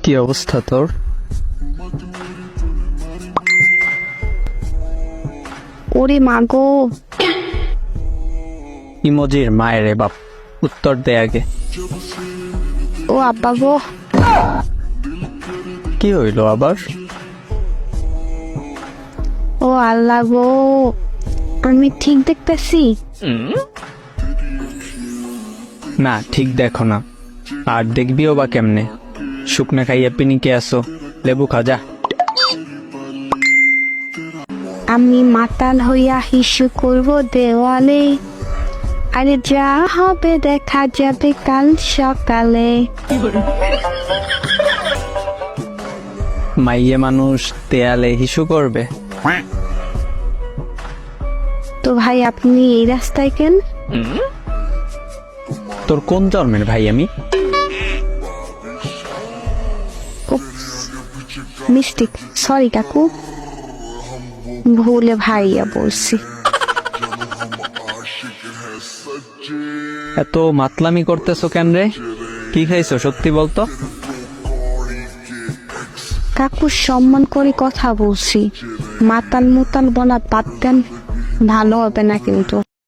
কি অবস্থা তোর? ওরে মাগো, ইমোজির মায়ের রে বাপ, উত্তর দে আগে। ও আব্বা গো, কি হইলো আবার? ও আল্লাহ গো, আমি ঠিক দেখতেছি? না, ঠিক দেখো না। আর দেখবিও বা কেমনে? শুকনা খাইয়া পিনিকে আসো, লেবু খাজা। আমি মাতাল হইয়া হিসু করব দেওয়ালে, আরে যা হবে দেখা যাবে কাল সকালে। মাইয়ে মানুষ দেয়ালে হিসু করবে? তো ভাই আপনি এই রাস্তায় কেন? তোর কোন জন্মের ভাই আমি? মিস্টেক, সরি কাকু, ভুলে ভাইয়া বলছি। এত মাতলামি করতেছো কেন রে? কি খাইছো সত্যি বলতো? কাকু সম্মান করে কথা বলছি, মাতাল মুতাল বলা বাদ দেন, ভালো হবে না কিন্তু।